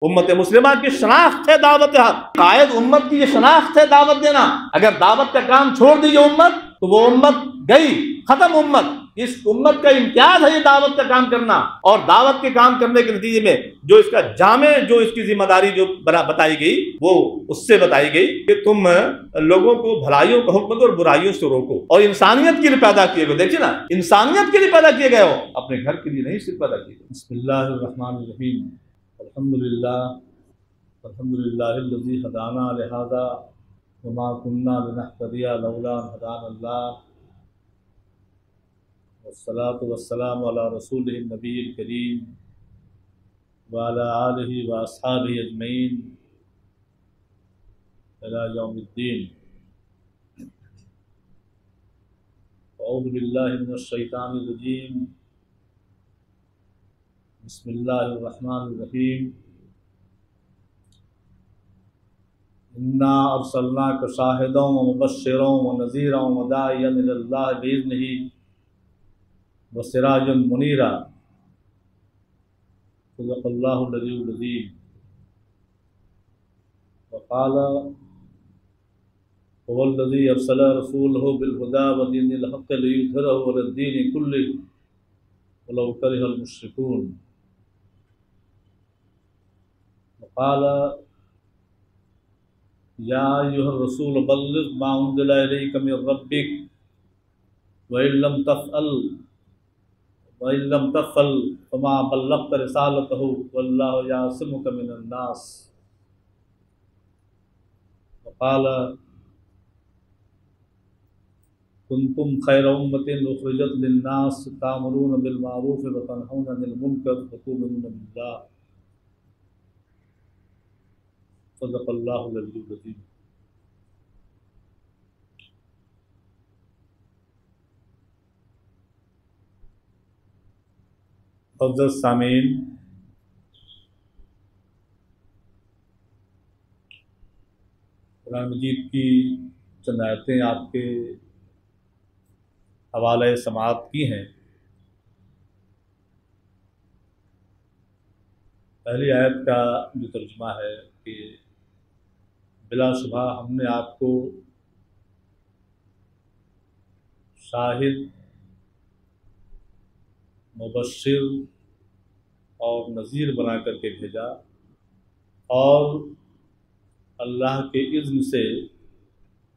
امت مسلمہ کی شناخت ہے دعوت حق، قائد امت کی یہ شناخت ہے دعوت دینا۔ اگر دعوت کا کام چھوڑ دی یہ امت تو وہ امت گئی، ختم امت۔ اس امت کا امتیاز ہے یہ دعوت کا کام کرنا، اور دعوت کے کام کرنے کے نتیجے میں جو اس کا جامع، جو اس کی ذمہ داری جو بتائی گئی، وہ اس سے بتائی گئی کہ تم لوگوں کو بھلائیوں کا حکم دو اور برائیوں سے روکو، اور انسانیت کے لیے پیدا کیے گئے، دیکھیے نا، انسانیت کے لیے پیدا کیے گئے ہو، اپنے گھر کے لیے نہیں صرف پیدا کیے گئے۔ بسم اللہ الرحمن الرحیم، الحمدللہ الذی ہدانا لہذا وما كنا لنہتدی لولا ان ہدانا اللہ، والصلاة والسلام علی رسولہ النبی الکریم وعلی آلہ واصحابہ اجمعین الی یوم الدین۔ اعوذ باللہ من الشیطان الرجیم، بسم اللہ الرحمن الرحیم۔ انا ارسلناک شاہدا ومبشرا ونذیرا وداعیا الی اللہ باذنہ وسراجا منیرا، صدق اللہ العلی العظیم۔ وقال هو الذی ارسل رسولہ بالہدی ودین الحق لیظہرہ علی الدین کلہ ولو کرہ المشرکون۔ وقال یا ایھا الرسول بلغ ما انزل الیک من ربک وإن لم تفعل فما بلغت رسالته واللہ یعصمک من الناس۔ وقال کنتم خیر امۃ اخرجت للناس تأمرون بالمعروف وتنہون عن المنکر وتؤمنون باللہ، صدق اللہ العلی العظیم۔ معزز سامعین، قرآن مجید کی چند آیتیں آپ کے حوالہ سماعت کی ہیں۔ پہلی آیت کا جو ترجمہ ہے کہ بلا شبہ ہم نے آپ کو شاہد، مبشر اور نذیر بنا کر کے بھیجا، اور اللہ کے اذن سے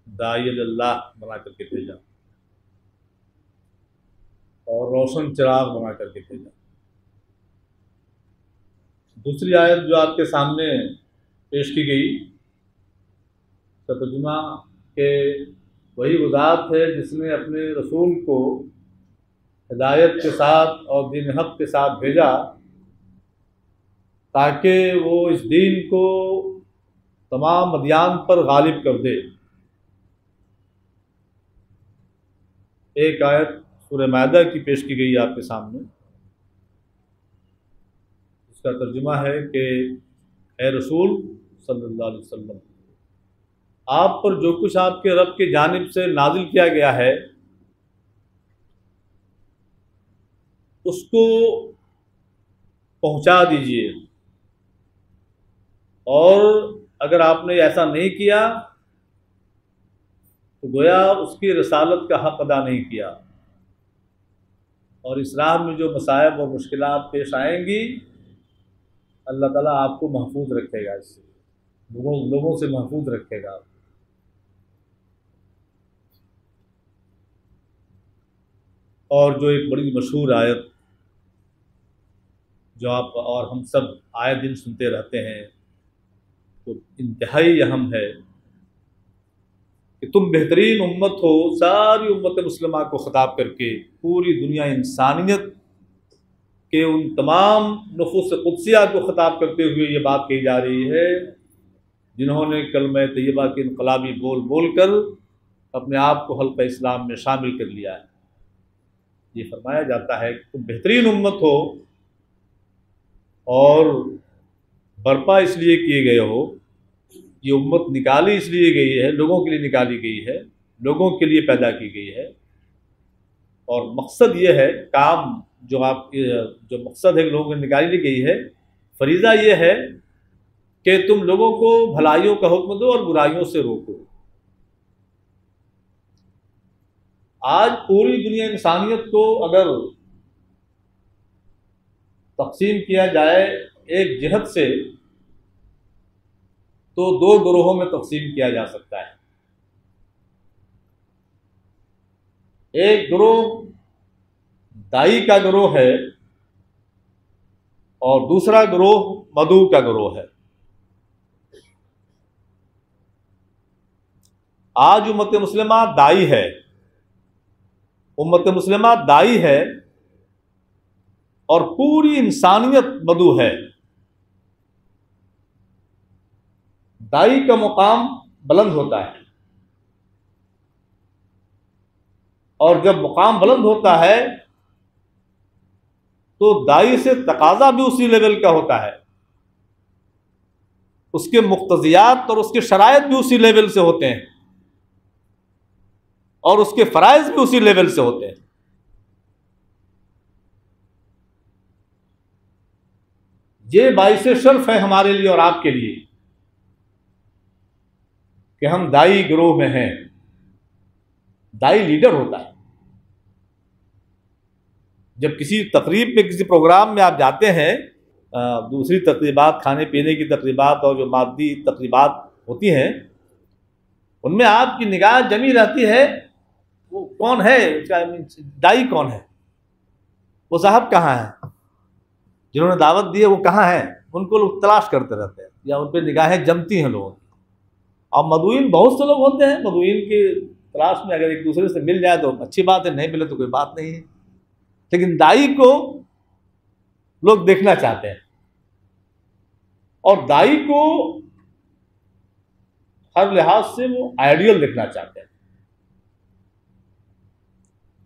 داعی اللہ بنا کر کے بھیجا، اور روشن چراغ بنا کر کے بھیجا۔ دوسری آیت جو آپ کے سامنے پیش کی گئی کا ترجمہ کہ وہی وہ ذات ہے جس نے اپنے رسول کو ہدایت کے ساتھ اور دین حق کے ساتھ بھیجا تاکہ وہ اس دین کو تمام ادیان پر غالب کر دے۔ ایک آیت سورہ مائدہ کی پیش کی گئی آپ کے سامنے، اس کا ترجمہ ہے کہ اے رسول صلی اللہ علیہ وسلم، آپ پر جو کچھ آپ کے رب کی جانب سے نازل کیا گیا ہے اس کو پہنچا دیجیے، اور اگر آپ نے ایسا نہیں کیا تو گویا اس کی رسالت کا حق ادا نہیں کیا، اور اس راہ میں جو مصائب اور مشکلات پیش آئیں گی اللہ تعالیٰ آپ کو محفوظ رکھے گا، اس سے لوگوں سے محفوظ رکھے گا۔ اور جو ایک بڑی مشہور آیت جو آپ اور ہم سب آئے دن سنتے رہتے ہیں، تو انتہائی اہم ہے کہ تم بہترین امت ہو، ساری امت مسلمہ کو خطاب کر کے پوری دنیا انسانیت کے ان تمام نفوس قدسیہ کو خطاب کرتے ہوئے یہ بات کہی جا رہی ہے جنہوں نے کلمہ طیبہ کے انقلابی بول بول کر اپنے آپ کو حلقہ اسلام میں شامل کر لیا ہے۔ یہ فرمایا جاتا ہے کہ تم بہترین امت ہو، اور برپا اس لیے کیے گئے ہو، یہ امت نکالی اس لیے گئی ہے، لوگوں کے لیے نکالی گئی ہے، لوگوں کے لیے پیدا کی گئی ہے، اور مقصد یہ ہے، کام جو مقصد ہے لوگوں کو نکالی گئی ہے، فریضہ یہ ہے کہ تم لوگوں کو بھلائیوں کا حکم دو اور برائیوں سے روکو۔ آج پوری دنیا انسانیت کو اگر تقسیم کیا جائے ایک جہت سے تو دو گروہوں میں تقسیم کیا جا سکتا ہے۔ ایک گروہ دائی کا گروہ ہے اور دوسرا گروہ مدعو کا گروہ ہے۔ آج امت مسلمہ دائی ہے، امت مسلمہ دائی ہے اور پوری انسانیت مدعو ہے۔ دائی کا مقام بلند ہوتا ہے، اور جب مقام بلند ہوتا ہے تو دائی سے تقاضا بھی اسی لیول کا ہوتا ہے، اس کے مقتضیات اور اس کے شرائط بھی اسی لیول سے ہوتے ہیں، اور اس کے فرائض بھی اسی لیول سے ہوتے ہیں۔ یہ باعث شرف ہے ہمارے لیے اور آپ کے لیے کہ ہم دائی گروہ میں ہیں۔ دائی لیڈر ہوتا ہے۔ جب کسی تقریب میں، کسی پروگرام میں آپ جاتے ہیں، دوسری تقریبات، کھانے پینے کی تقریبات اور جو مادی تقریبات ہوتی ہیں، ان میں آپ کی نگاہ جمی رہتی ہے وہ کون ہے، دائی کون ہے، وہ صاحب کہاں ہیں، جنہوں نے دعوت دی ہے وہ کہاں ہیں، ان کو لوگ تلاش کرتے رہتے ہیں یا ان پہ نگاہیں جمتی ہیں لوگوں کی۔ اور مدعوین بہت سے لوگ ہوتے ہیں، مدعوین کی تلاش میں اگر ایک دوسرے سے مل جائے تو اچھی بات ہے، نہیں ملے تو کوئی بات نہیں ہے، لیکن دائی کو لوگ دیکھنا چاہتے ہیں، اور دائی کو ہر لحاظ سے وہ آئیڈیل دیکھنا چاہتے ہیں،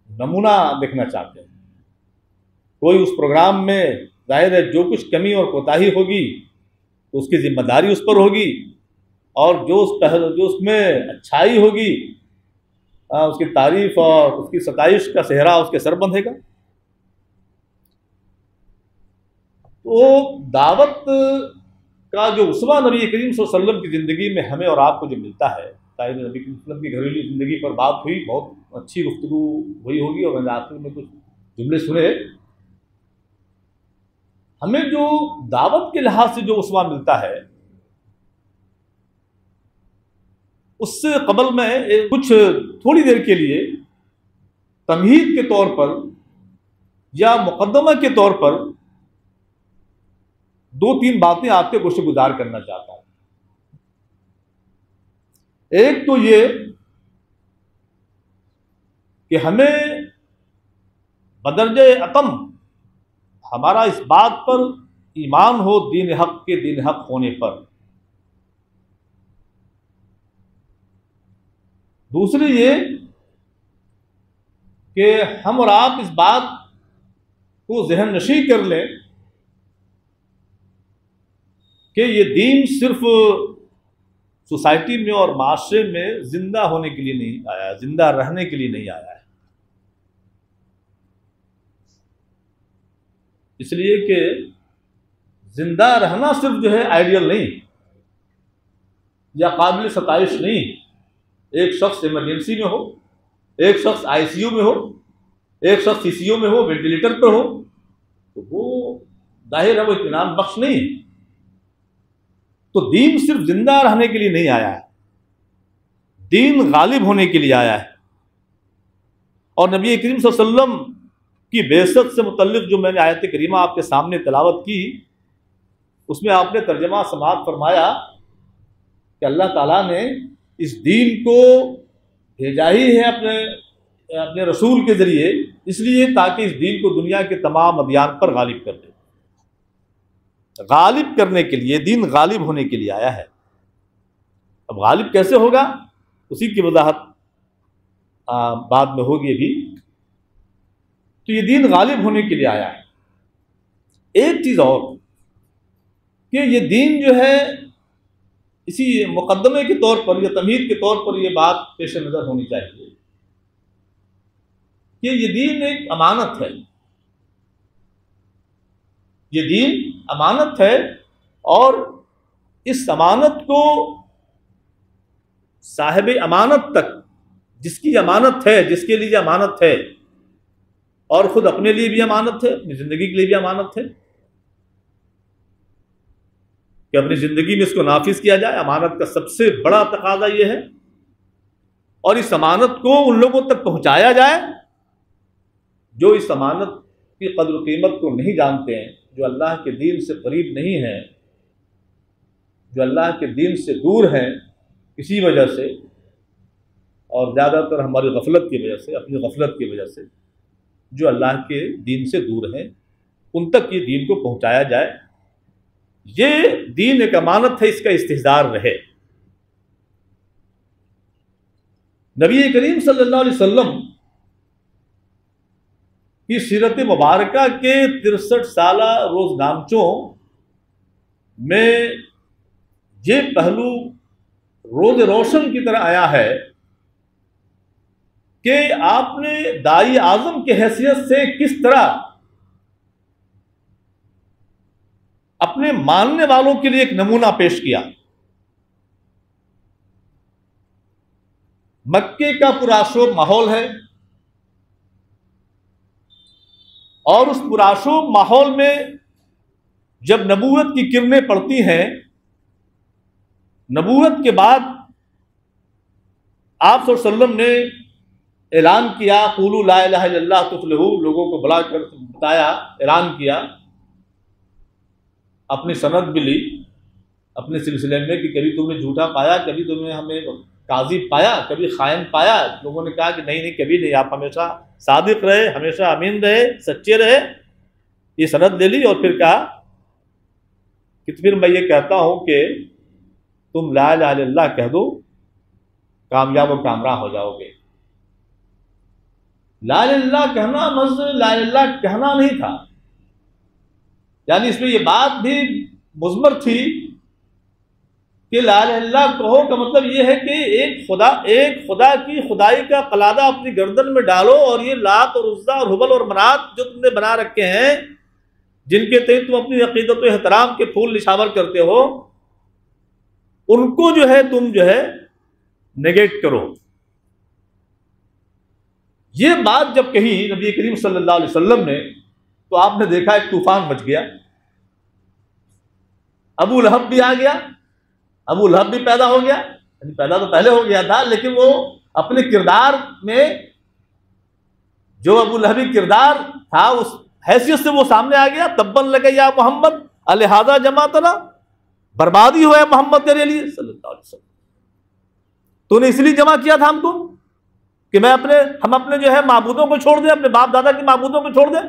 نمونہ دیکھنا چاہتے ہیں۔ کوئی اس پروگرام میں ظاہر ہے جو کچھ کمی اور کوتاہی ہوگی تو اس کی ذمہ داری اس پر ہوگی، اور جو اس میں اچھائی ہوگی اس کی تعریف اور اس کی ستائش کا صحرا اس کے سر بندھے گا۔ تو دعوت کا جو اسوہ نبی کریم صلی اللہ علیہ وسلم کی زندگی میں ہمیں اور آپ کو جو ملتا ہے، نبی کریم صلی اللہ علیہ وسلم کی گھریلو زندگی پر بات ہوئی، بہت اچھی گفتگو ہوئی ہوگی، اور میں نے آخر میں کچھ جملے سنے۔ ہمیں جو دعوت کے لحاظ سے جو اسوہ ملتا ہے، اس سے قبل میں کچھ تھوڑی دیر کے لیے تمہید کے طور پر یا مقدمہ کے طور پر دو تین باتیں آپ کے گوشے گزار کرنا چاہتا ہوں۔ ایک تو یہ کہ ہمیں بدرجہ اتم ہمارا اس بات پر ایمان ہو دین حق کے دین حق ہونے پر۔ دوسری یہ کہ ہم اور آپ اس بات کو ذہن نشین کر لیں کہ یہ دین صرف سوسائٹی میں اور معاشرے میں زندہ ہونے کے لیے نہیں آیا، زندہ رہنے کے لیے نہیں آیا ہے۔ اس لیے کہ زندہ رہنا صرف جو ہے آئیڈیل نہیں یا قابل ستائش نہیں۔ ایک شخص ایمرجنسی میں ہو، ایک شخص آئی سی یو میں ہو، ایک شخص سی سی یو میں ہو، وینٹیلیٹر پہ ہو، تو وہ ظاہر ہے وہ اطمینان بخش نہیں ہے۔ تو دین صرف زندہ رہنے کے لیے نہیں آیا ہے، دین غالب ہونے کے لیے آیا ہے۔ اور نبی کریم صلی اللہ علیہ وسلم کی بعثت سے متعلق جو میں نے آیت کریمہ آپ کے سامنے تلاوت کی، اس میں آپ نے ترجمہ سماعت فرمایا کہ اللہ تعالیٰ نے اس دین کو بھیجا ہی ہے اپنے رسول کے ذریعے، اس لیے تاکہ اس دین کو دنیا کے تمام ادیان پر غالب کر دے۔ غالب کرنے کے لیے، دین غالب ہونے کے لیے آیا ہے۔ اب غالب کیسے ہوگا اسی کی وضاحت بعد میں ہوگی ابھی۔ تو یہ دین غالب ہونے کے لیے آیا ہے۔ ایک چیز اور کہ یہ دین جو ہے، اسی مقدمے کے طور پر یا تمہید کے طور پر یہ بات پیش نظر ہونی چاہیے کہ یہ دین ایک امانت ہے، یہ دین امانت ہے، اور اس امانت کو صاحب امانت تک، جس کی امانت ہے، جس کے لیے امانت ہے، اور خود اپنے لیے بھی امانت ہے، اپنی زندگی کے لیے بھی امانت ہے کہ اپنی زندگی میں اس کو نافذ کیا جائے۔ امانت کا سب سے بڑا تقاضا یہ ہے، اور اس امانت کو ان لوگوں تک پہنچایا جائے جو اس امانت کی قدر و قیمت کو نہیں جانتے ہیں، جو اللہ کے دین سے قریب نہیں ہیں، جو اللہ کے دین سے دور ہیں کسی وجہ سے، اور زیادہ تر ہماری غفلت کی وجہ سے، اپنی غفلت کی وجہ سے، جو اللہ کے دین سے دور ہیں، ان تک یہ دین کو پہنچایا جائے۔ یہ دین ایک امانت ہے، اس کا استحضار رہے۔ نبی کریم صلی اللہ علیہ وسلم کی سیرت مبارکہ کے 63 سالہ روزنامچوں میں یہ پہلو روز روشن کی طرح آیا ہے کہ آپ نے داعی اعظم کی حیثیت سے کس طرح اپنے ماننے والوں کے لیے ایک نمونہ پیش کیا۔ مکے کا پرآشوب ماحول ہے، اور اس پرآشوب ماحول میں جب نبوت کی کرنیں پڑتی ہیں، نبوت کے بعد آپ صلی اللہ علیہ وسلم نے اعلان کیا، قولوا لا الہ الا اللہ تفلحوا، لوگوں کو بلا کر بتایا، اعلان کیا، اپنی سند بھی لی اپنے سلسلے میں کہ کبھی تم نے جھوٹا پایا، کبھی تم نے ہمیں کاذب پایا، کبھی خائن پایا۔ لوگوں نے کہا کہ نہیں کبھی نہیں، آپ ہمیشہ صادق رہے، ہمیشہ امین رہے، سچے رہے۔ یہ سند لے لی اور پھر کہا کہ پھر میں یہ کہتا ہوں کہ تم لا الہ الا اللہ کہہ دو، کامیاب و کامراں ہو جاؤ گے۔ لا الہ الا اللہ کہنا مطلب لا الہ الا اللہ کہنا نہیں تھا، یعنی اس میں یہ بات بھی مضمر تھی کہ لا الہ الا اللہ کہو کا مطلب یہ ہے کہ ایک خدا کی خدائی کا قلادہ اپنی گردن میں ڈالو، اور یہ لات اور عزا اور حبل اور منات جو تم نے بنا رکھے ہیں، جن کے تئیں تم اپنی عقیدت و احترام کے پھول نشاور کرتے ہو، ان کو جو ہے تم جو ہے نیگیٹ کرو۔ یہ بات جب کہی نبی کریم صلی اللہ علیہ وسلم نے، تو آپ نے دیکھا ایک طوفان مچ گیا۔ ابو لہب بھی آ گیا، ابو لہب بھی پیدا ہو گیا، یعنی پیدا تو پہلے ہو گیا تھا، لیکن وہ اپنے کردار میں جو ابو لہبی کردار تھا اس حیثیت سے وہ سامنے آ گیا۔ تبن لک یا محمد الہذا جماعتنا، بربادی ہو ہے محمد تیرے لیے صلی اللہ علیہ وسلم، تو نے اس لیے جمع کیا تھا ہم کو کہ ہم اپنے جو ہے معبودوں کو چھوڑ دیں، اپنے باپ دادا کے معبودوں کو چھوڑ دیں۔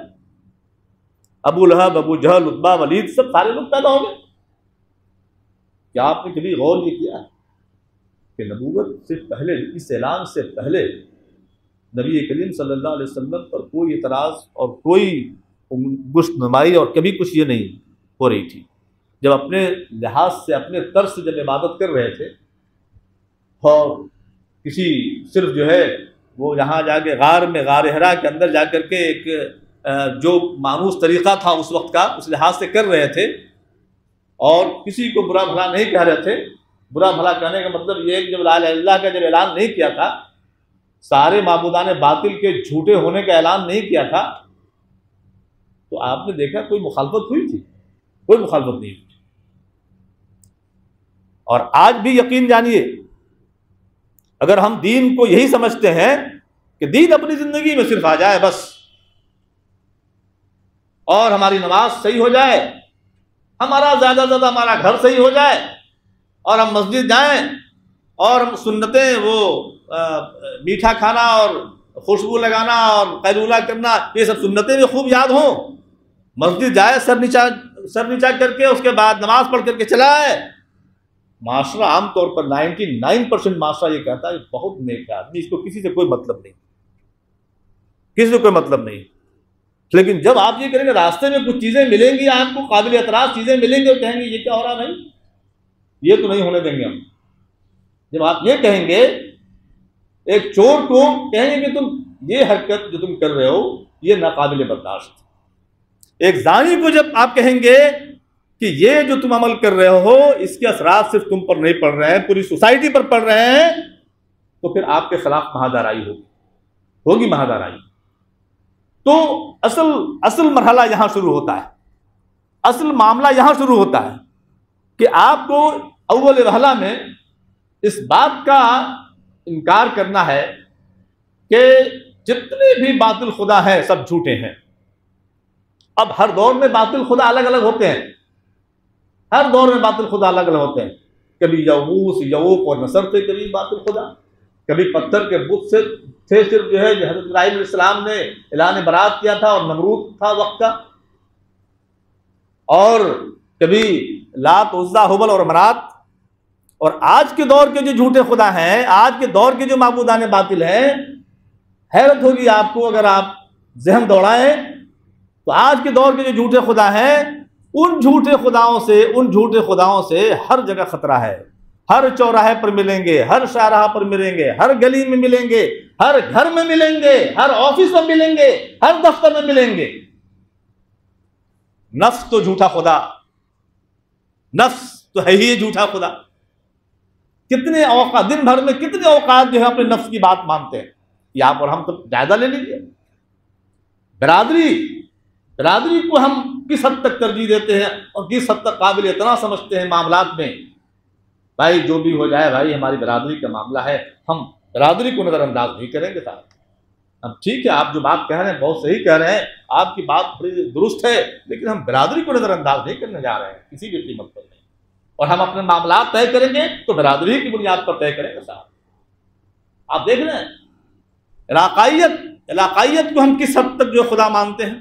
ابو لہب، ابو جہل، عتبہ، ولید، سب سارے لوگ پیدا ہو گئے۔ کیا آپ نے کبھی غور یہ کیا کہ نبوت سے پہلے، اس اعلان سے پہلے نبی کریم صلی اللہ علیہ وسلم پر کوئی اعتراض اور کوئی گشت نمائی اور کبھی کچھ یہ نہیں ہو رہی تھی؟ جب اپنے لحاظ سے، اپنے طرز سے جب عبادت کر رہے تھے، اور کسی صرف جو ہے وہ یہاں جا کے غار حرا کے اندر جا کر کے ایک جو مانوس طریقہ تھا اس وقت کا، اس لحاظ سے کر رہے تھے، اور کسی کو برا بھلا نہیں کہہ رہے تھے۔ برا بھلا کہنے کا مطلب یہ ہے کہ جب لا الہ الا اللہ کا جب اعلان نہیں کیا تھا، سارے معبودان باطل کے جھوٹے ہونے کا اعلان نہیں کیا تھا، تو آپ نے دیکھا کوئی مخالفت ہوئی تھی؟ کوئی مخالفت نہیں ہوئی۔ اور آج بھی یقین جانیے، اگر ہم دین کو یہی سمجھتے ہیں کہ دین اپنی زندگی میں صرف آ جائے بس، اور ہماری نماز صحیح ہو جائے، ہمارا زیادہ سے زیادہ ہمارا گھر صحیح ہو جائے، اور ہم مسجد جائیں، اور ہم سنتیں وہ میٹھا کھانا اور خوشبو لگانا اور قیلولہ کرنا، یہ سب سنتیں بھی خوب یاد ہوں، مسجد جائے سر نیچا کر کے، اس کے بعد نماز پڑھ کر کے چلا ہے، معاشرہ عام طور پر 99% معاشرہ یہ کہتا ہے بہت نیک آدمی، اس کو کسی سے کوئی مطلب نہیں، کسی سے کوئی مطلب نہیں۔ لیکن جب آپ یہ کریں گے، راستے میں کچھ چیزیں ملیں گی آپ کو، قابل اعتراض چیزیں ملیں گی، اور کہیں گے یہ کیا ہو رہا بھائی، یہ تو نہیں ہونے دیں گے ہم۔ جب آپ یہ کہیں گے، ایک چور کو کہیں گے کہ تم یہ حرکت جو تم کر رہے ہو یہ ناقابل برداشت، ایک زانی کو جب آپ کہیں گے کہ یہ جو تم عمل کر رہے ہو اس کے اثرات صرف تم پر نہیں پڑ رہے ہیں، پوری سوسائٹی پر پڑ رہے ہیں، تو پھر آپ کے خلاف مہادارائی ہوگی مہادارائی۔ تو اصل مرحلہ یہاں شروع ہوتا ہے، اصل معاملہ یہاں شروع ہوتا ہے کہ آپ کو اول مرحلہ میں اس بات کا انکار کرنا ہے کہ جتنے بھی باطل خدا ہیں سب جھوٹے ہیں۔ اب ہر دور میں باطل خدا الگ الگ ہوتے ہیں، ہر دور میں باطل خدا الگ الگ ہوتے ہیں، کبھی یغوث یعوق اور نصر تھے، کبھی باطل خدا، کبھی پتھر کے بت سے تھے، صرف جو ہے حضرت ابراہیم علیہ السلام نے اعلان برات کیا تھا اور نمرود تھا وقت کا، اور کبھی لات عزا ہبل اور منات۔ اور آج کے دور کے جو جھوٹے خدا ہیں، آج کے دور کے جو معبودان باطل ہیں، حیرت ہوگی آپ کو اگر آپ ذہن دوڑائیں تو آج کے دور کے جو جھوٹے خدا ہیں ان جھوٹے خداؤں سے ہر جگہ خطرہ ہے، ہر چوراہے پر ملیں گے، ہر شاہراہ پر ملیں گے، ہر گلی میں ملیں گے، ہر گھر میں ملیں گے، ہر آفس میں ملیں گے، ہر دفتر میں ملیں گے۔ نفس تو جھوٹا خدا، نفس تو ہے ہی جھوٹا خدا۔ کتنے اوقات دن بھر میں کتنے اوقات جو ہے اپنے نفس کی بات مانتے ہیں، یہ آپ اور ہم تو جائزہ لے لیجیے۔ برادری کو ہم کس حد تک ترجیح دیتے ہیں اور کس حد تک قابل اتنا سمجھتے ہیں معاملات میں، بھائی جو بھی ہو جائے بھائی ہماری برادری کا معاملہ ہے، ہم برادری کو نظر انداز نہیں کریں گے صاحب۔ اب ٹھیک ہے آپ جو بات کہہ رہے ہیں بہت صحیح کہہ رہے ہیں، آپ کی بات بڑی درست ہے، لیکن ہم برادری کو نظر انداز نہیں کرنے جا رہے ہیں کسی بھی قیمت پر نہیں، اور ہم اپنے معاملات طے کریں گے تو برادری کی بنیاد پر طے کریں گے صاحب۔ آپ دیکھ رہے ہیں علاقائیت کو ہم کس حد تک جو خدا مانتے ہیں۔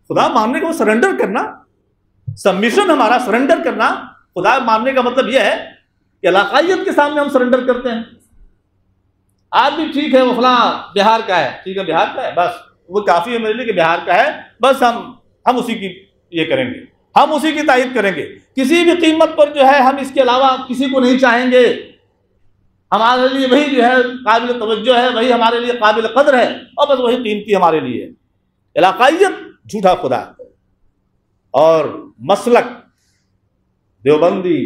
خدا ماننے کو سرنڈر کرنا، سبمیشن ہمارا سرنڈر کرنا، خدا ماننے کا مطلب یہ ہے کہ علاقائیت کے سامنے ہم سرنڈر کرتے ہیں۔ آج بھی ٹھیک ہے وہ فلاں بہار کا ہے، ٹھیک ہے بہار کا ہے، بس وہ کافی ہے میرے لیے کہ بہار کا ہے، بس ہم اسی کی یہ کریں گے، ہم اسی کی تائید کریں گے، کسی بھی قیمت پر جو ہے ہم اس کے علاوہ کسی کو نہیں چاہیں گے۔ ہمارے لیے وہی جو ہے قابل توجہ ہے، وہی ہمارے لیے قابل قدر ہے، اور بس وہی قیمتی ہمارے لیے ہے۔ علاقائیت جھوٹا خدا، اور مسلک دیوبندی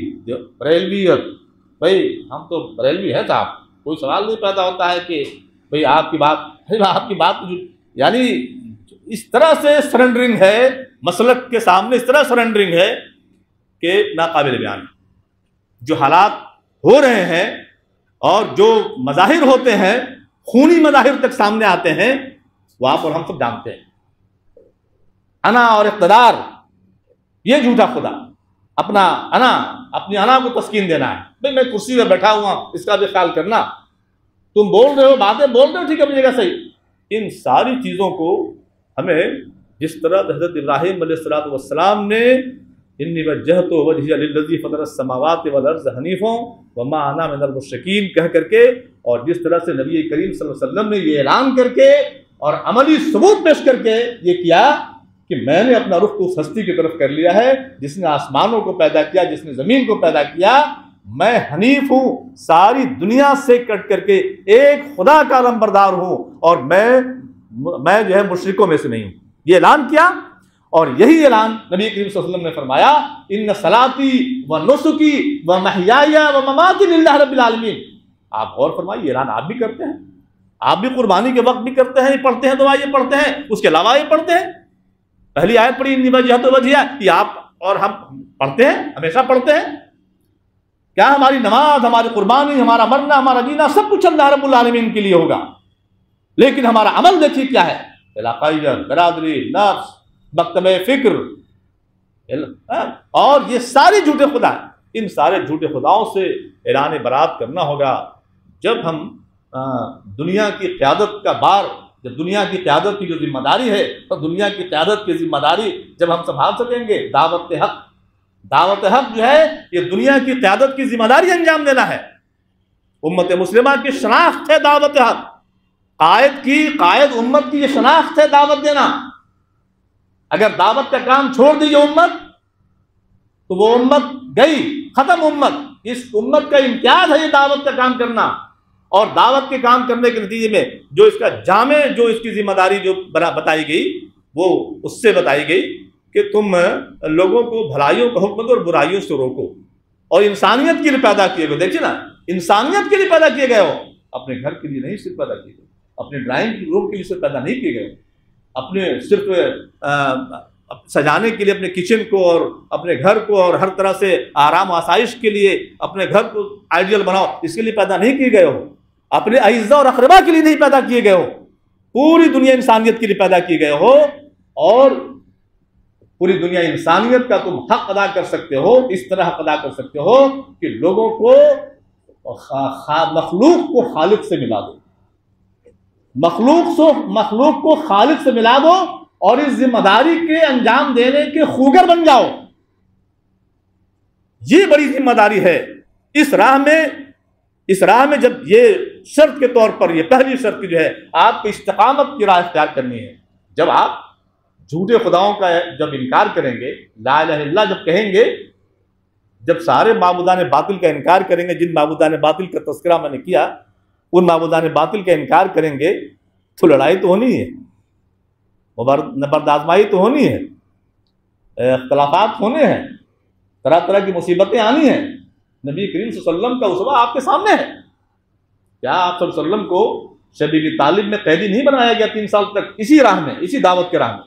بریلویت، بھائی ہم تو بریلوی ہے صاحب، کوئی سوال نہیں پیدا ہوتا ہے کہ بھئی آپ کی بات یعنی اس طرح سے سرنڈرنگ ہے مسلک کے سامنے، اس طرح سرنڈرنگ ہے کہ ناقابل بیان۔ جو حالات ہو رہے ہیں اور جو مظاہر ہوتے ہیں، خونی مظاہر تک سامنے آتے ہیں، وہ آپ اور ہم سب جانتے ہیں۔ انا اور اقتدار، یہ جھوٹا خدا، اپنی انا کو تسکین دینا ہے، بھئی میں کرسی پہ بیٹھا ہوا اس کا بھی خیال کرنا، تم بول رہے ہو باتیں بول رہے ہو ٹھیک ہے اپنی جگہ صحیح۔ ان ساری چیزوں کو ہمیں جس طرح حضرت ابراہیم علیہ السلام نے انی وجہت وجہی للذی فطر السماوات والارض حنیفا وما انا من المشرکین کہہ کر کے، اور جس طرح سے نبی کریم صلی اللہ علیہ وسلم نے یہ اعلان کر کے اور عملی ثبوت پیش کر کے یہ کیا کہ میں نے اپنا رخ اس ہستی کی طرف کر لیا ہے جس نے آسمانوں کو پیدا کیا، جس نے زمین کو پیدا کیا، میں حنیف ہوں، ساری دنیا سے کٹ کر کے ایک خدا کا علمبردار ہوں، اور میں جو ہے مشرکوں میں سے نہیں ہوں۔ یہ اعلان کیا، اور یہی اعلان نبی کریم صلی اللہ علیہ وسلم نے فرمایا ان صلاتی و نسکی و محیای و مماتی للہ رب العالمین۔ آپ غور فرمائیے، یہ اعلان آپ بھی کرتے ہیں، آپ بھی قربانی کے وقت بھی کرتے ہیں، پڑھتے ہیں دعا یہ پڑھتے ہیں، اس کے علاوہ یہ پڑھتے ہیں۔ پہلی آیت پڑھی انی وجہت وجہیہ، یہ آپ اور ہم پڑھتے ہیں، ہمیشہ پڑھتے ہیں۔ کیا ہماری نماز، ہماری قربانی، ہمارا مرنا، ہمارا جینا سب کچھ اللہ رب العالمین کے لیے ہوگا، لیکن ہمارا عمل دیکھیے کیا ہے، علاقائیت، برادری، نفس، مکتب فکر، اور یہ سارے جھوٹے خدا ہیں۔ ان سارے جھوٹے خداؤں سے اعلان برات کرنا ہوگا۔ جب ہم دنیا کی قیادت کا بار، جب دنیا کی قیادت کی جو ذمہ داری ہے، تو دنیا کی قیادت کی ذمہ داری جب ہم سنبھال سکیں گے، دعوت حق جو ہے یہ دنیا کی قیادت کی ذمہ داری انجام دینا ہے۔ امت مسلمہ کی شناخت ہے دعوت حق، قائد امت کی یہ شناخت ہے دعوت دینا۔ اگر دعوت کا کام چھوڑ دی یہ امت تو وہ امت گئی، ختم امت۔ اس امت کا امتیاز ہے یہ دعوت کا کام کرنا، اور دعوت کے کام کرنے کے نتیجے میں جو اس کا جامع، جو اس کی ذمہ داری جو بتائی گئی، وہ اس سے بتائی گئی کہ تم لوگوں کو بھلائیوں کا حکم دو اور برائیوں سے روکو، اور انسانیت کے لیے پیدا کیے گئے. دیکھیے نا، انسانیت کے لیے پیدا کیے گئے ہو، اپنے گھر کے لیے نہیں صرف پیدا کیے گئے، اپنے ڈرائنگ روم کے لیے صرف پیدا نہیں کیے گئے، اپنے صرف سجانے کے لیے اپنے کچن کو اور اپنے گھر کو اور ہر طرح سے آرام و آسائش کے لیے اپنے گھر کو آئیڈیل بناؤ، اس کے لیے پیدا نہیں کیے گئے ہو. اپنے اعزاء اور اقربا کے لیے نہیں پیدا کیے گئے ہو، پوری دنیا انسانیت کے لیے پیدا کیے گئے ہو، اور پوری دنیا انسانیت کا تم حق ادا کر سکتے ہو. اس طرح حق ادا کر سکتے ہو کہ لوگوں کو مخلوق کو خالق سے ملا دو، مخلوق کو خالق سے ملا دو، اور اس ذمہ داری کے انجام دینے کے خوگر بن جاؤ. یہ بڑی ذمہ داری ہے. اس راہ میں جب یہ شرط کے طور پر، یہ پہلی شرط جو ہے، آپ کو استقامت کی راہ اختیار کرنی ہے. جب آپ جھوٹے خداؤں کا جب انکار کریں گے، لا الہ الا اللہ جب کہیں گے، جب سارے معبودان باطل کا انکار کریں گے، جن معبودان باطل کا تذکرہ میں نے کیا، ان معبودان باطل کا انکار کریں گے، تو لڑائی تو ہونی ہے، نبرد آزمائی تو ہونی ہے، اختلافات ہونے ہیں، طرح طرح کی مصیبتیں آنی ہیں. نبی کریم صلی اللہ علیہ وسلم کا اسوہ آپ کے سامنے ہے. کیا آپ صلی اللہ علیہ وسلم کو شبیب طالب میں قیدی نہیں بنایا گیا 3 سال تک، اسی راہ میں، اسی دعوت کے راہ میں؟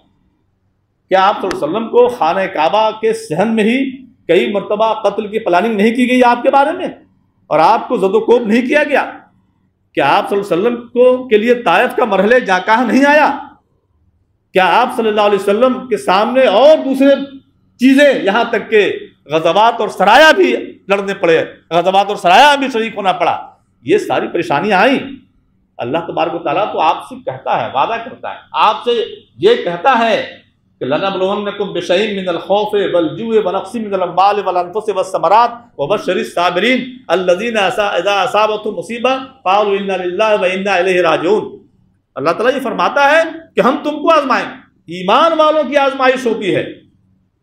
کیا آپ صلی اللہ علیہ وسلم کو خانہ کعبہ کے صحن میں ہی کئی مرتبہ قتل کی پلاننگ نہیں کی گئی آپ کے بارے میں، اور آپ کو زد و کوب نہیں کیا گیا؟ کیا آپ صلی اللہ علیہ وسلم کے لیے طائف کا مرحلہ جاکاہ نہیں آیا؟ کیا آپ صلی اللہ علیہ وسلم کے سامنے اور دوسرے چیزیں، یہاں تک کہ غزوات اور سرایا بھی لڑنے پڑے، غزوات اور سرایا بھی شریک ہونا پڑا، یہ ساری پریشانیاں آئیں؟ اللہ تبارک و تعالیٰ تو آپ سے کہتا ہے، وعدہ کرتا ہے، آپ سے یہ کہتا ہے کہ لَنَبْلُوَنَّكُمْ بِشَيْءٍ مِّنَ الْخَوْفِ وَالْجُوعِ وَنَقْصٍ مِّنَ الْأَمْوَالِ وَالْأَنفُسِ وَالثَّمَرَاتِ وَبَشِّرِ الصَّابِرِينَ الَّذِينَ إِذَا أَصَابَتْهُمْ مُصِيبَةٌ قَالُوا إِنَّا لِلَّهِ وَإِنَّا إِلَيْهِ رَاجِعُونَ. اللہ تعالیٰ یہ فرماتا ہے کہ ہم تم کو آزمائیں. ایمان والوں کی آزمائش ہوتی ہے،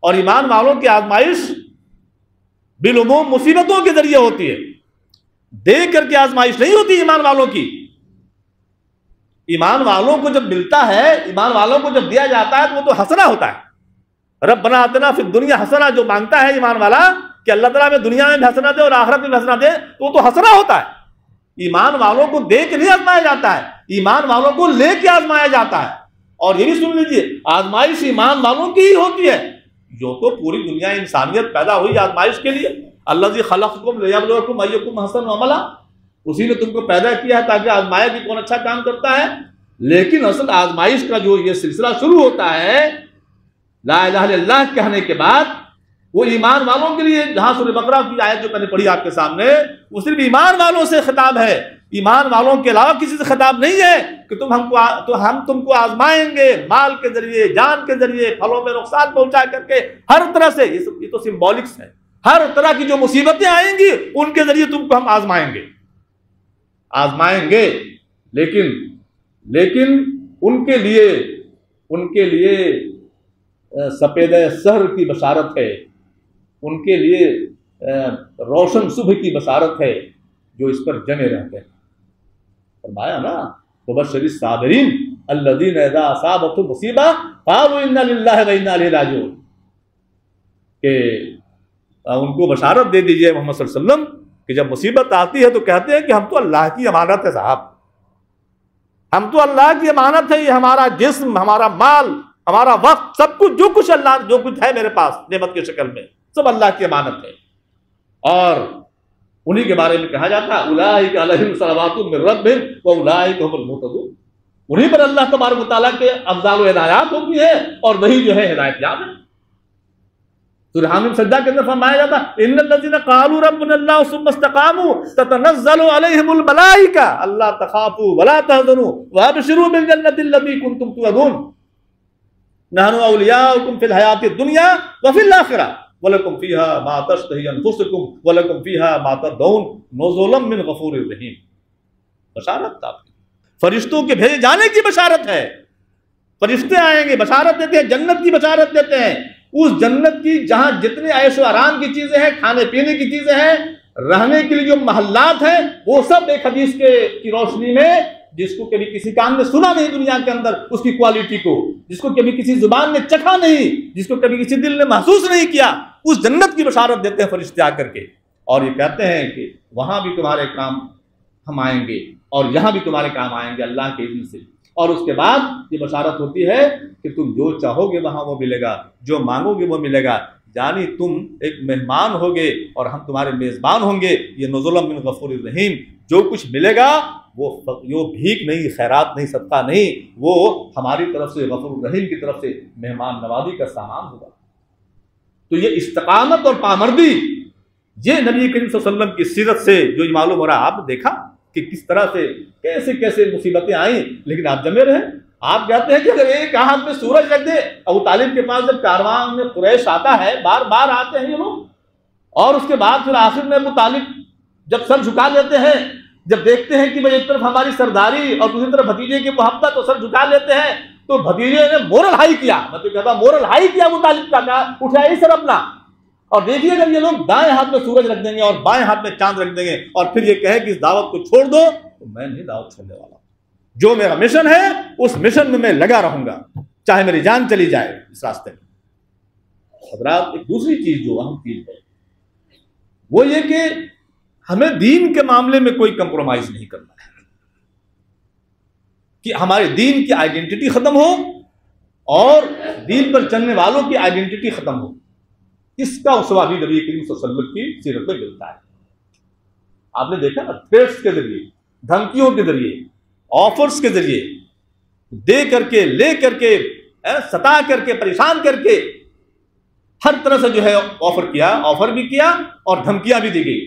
اور ایمان والوں کی آزمائش بالعموم مصیبتوں کے ذریعے ہوتی ہے، دیکھ کر کے آزمائش نہیں ہوتی ایمان والوں کی. ایمان والوں کو جب ملتا ہے، ایمان والوں کو جب دیا جاتا ہے تو وہ تو حسنہ ہوتا ہے. ربنا آتنا فی الدنیا حسنہ جو مانگتا ہے ایمان والا کہ اللہ تعالیٰ میں دنیا میں بھی حسنہ دے اور آخرت میں بھی حسنہ دے، تو وہ تو حسنہ ہوتا ہے. ایمان والوں کو دے کے نہیں آزمایا جاتا ہے، ایمان والوں کو لے کے آزمایا جاتا ہے. اور یہ بھی سن لیجیے، آزمائش ایمان والوں کی ہی ہوتی ہے. جو تو پوری دنیا انسانیت پیدا ہوئی آزمائش کے لیے. الذی خلقکم لیبلوکم ایکم احسن عملا، اسی نے تم کو پیدا کیا ہے تاکہ آزمائے کہ کون اچھا کام کرتا ہے. لیکن اصل آزمائش کا جو یہ سلسلہ شروع ہوتا ہے لا الہ الا اللہ کہنے کے بعد، وہ ایمان والوں کے لیے. جہاں سورہ بقرہ کی آیت جو میں نے پڑھی آپ کے سامنے، وہ صرف ایمان والوں سے خطاب ہے، ایمان والوں کے علاوہ کسی سے خطاب نہیں ہے کہ ہم تم کو آزمائیں گے مال کے ذریعے، جان کے ذریعے، پھلوں میں نقصان پہنچا کر کے، ہر طرح سے. یہ تو سمبولکس ہے. ہر طرح کی جو مصیبتیں آئیں گی ان کے ذریعے تم کو ہم آزمائیں گے. لیکن ان کے لیے سپید سحر کی بشارت ہے، ان کے لیے روشن صبح کی بشارت ہے جو اس پر جمے رہتے ہیں. فرمایا نا وَبَشِّرِ الصَّابِرِينَ الَّذِينَ إِذَا أَصَابَتْهُمْ مُصِيبَةٌ قَالُوا إِنَّا لِلَّهِ وَإِنَّا إِلَيْهِ رَاجِعُونَ. کہ ان کو بشارت دے دیجئے محمد صلی اللہ علیہ وسلم کہ جب مصیبت آتی ہے تو کہتے ہیں کہ ہم تو اللہ کی امانت ہے صاحب، ہم تو اللہ کی امانت ہے. یہ ہمارا جسم، ہمارا مال، ہمارا وقت، سب کچھ جو کچھ ہے میرے پاس نعمت کی شکل میں، سب اللہ کی امانت ہے. اور انہی کے بارے میں کہا جاتا ہے اولئک علیہم صلوات من ربہم واولئک هم المہتدون. انہی پر اللہ تبارک و تعالیٰ کے افضال و ہدایات ہوتی ہے، اور وہی جو ہے ہدایت یاب ہے. سورہ حامیم سجدہ کے اندر فرمایا جاتا ہے ان الذین قالوا ربنا اللہ ثم استقاموا تتنزل علیہم الملائکہ الا تخافوا ولا تحزنوا وابشروا بالجنۃ التي کنتم توعدون نحن اولیاؤکم فی الحیاۃ الدنیا وفی الآخرہ وَلَكُمْ فِيهَا مَا تَشْتَهِي أَنفُسُكُمْ وَلَكُمْ فِيهَا مَا تَدْعُونَ نُزُلًا مِّن غَفُورٍ رَحِيمٍ. بشارت آپ کی، فرشتوں کے بھیجے جانے کی بشارت ہے. فرشتے آئیں گے، بشارت دیتے ہیں، جنت کی بشارت دیتے ہیں. اس جنت کی جہاں جتنے عیش و آرام کی چیزیں ہیں، کھانے پینے کی چیزیں ہیں، رہنے کے لیے جو محلات ہیں، وہ سب ایک حدیث کی روشنی میں، جس کو کبھی کسی کام نے سنا نہیں دنیا کے اندر اس کی کوالٹی کو، جس کو کبھی کسی زبان نے چکھا نہیں، جس کو کبھی کسی دل نے محسوس نہیں کیا، اس جنت کی بشارت دیتے ہیں فرشتے آ کر کے، اور یہ کہتے ہیں کہ وہاں بھی تمہارے کام ہم آئیں گے اور یہاں بھی تمہارے کام آئیں گے اللہ کے اذن سے۔ اور اس کے بعد یہ بشارت ہوتی ہے کہ تم جو چاہو گے وہاں وہ ملے گا، جو مانگو گے وہ ملے گا، یعنی تم ایک مہمان ہوگے اور ہم تمہارے میزبان ہوں گے۔ یہ نزلا من غفور الرحیم، جو کچھ ملے گا وہ بھیک نہیں، خیرات نہیں، صدقہ نہیں، وہ ہماری طرف سے غفور الرحیم کی طرف سے مہمان نوازی کا سامان ہوگا۔ تو یہ استقامت اور پامردی، یہ نبی کریم صلی اللہ علیہ وسلم کی سیرت سے جو معلوم ہو رہا، آپ نے دیکھا کہ کس طرح سے کیسے کیسے مصیبتیں آئیں لیکن آپ جمے رہے۔ آپ کہتے ہیں کہ اگر ایک ہاتھ میں سورج رکھ دے، ابو طالب کے پاس جب کاروان میں قریش آتا ہے، بار بار آتے ہیں یہ لوگ، اور اس کے بعد پھر آخر میں ابو طالب جب سر جھکا لیتے ہیں، جب دیکھتے ہیں کہ بھائی ایک طرف ہماری سرداری اور دوسری طرف بھتیجے کی محبت، تو سر جھکا لیتے ہیں، تو بھتیجے نے مورل ہائی کیا، مطلب کہتا مورل ہائی کیا ابو طالب کا، کہا اٹھایا سر اپنا، اور دیکھیے اگر یہ لوگ دائیں ہاتھ میں سورج رکھ دیں گے اور بائیں ہاتھ میں چاند رکھ دیں گے اور پھر یہ کہے کہ اس دعوت کو چھوڑ دو، تو میں نہیں دعوت چھوڑنے والا، جو میرا مشن ہے اس مشن میں لگا رہوں گا، چاہے میری جان چلی جائے اس راستے میں۔ حضرات، ایک دوسری چیز جو اہم چیز ہے وہ یہ کہ ہمیں دین کے معاملے میں کوئی کمپرومائز نہیں کرنا ہے، کہ ہمارے دین کی آئیڈینٹی ختم ہو اور دین پر چلنے والوں کی آئیڈینٹی ختم ہو۔ اس کا اسوہ بھی نبی کریم صلی اللہ علیہ وسلم کی سیرت میں ملتا ہے۔ آپ نے دیکھا نا، تھریٹس کے ذریعے، دھمکیوں کے ذریعے، آفرز کے ذریعے، دے کر کے، لے کر کے، ستا کر کے، پریشان کر کے، ہر طرح سے جو ہے آفر بھی کیا اور دھمکیاں بھی دی گئی،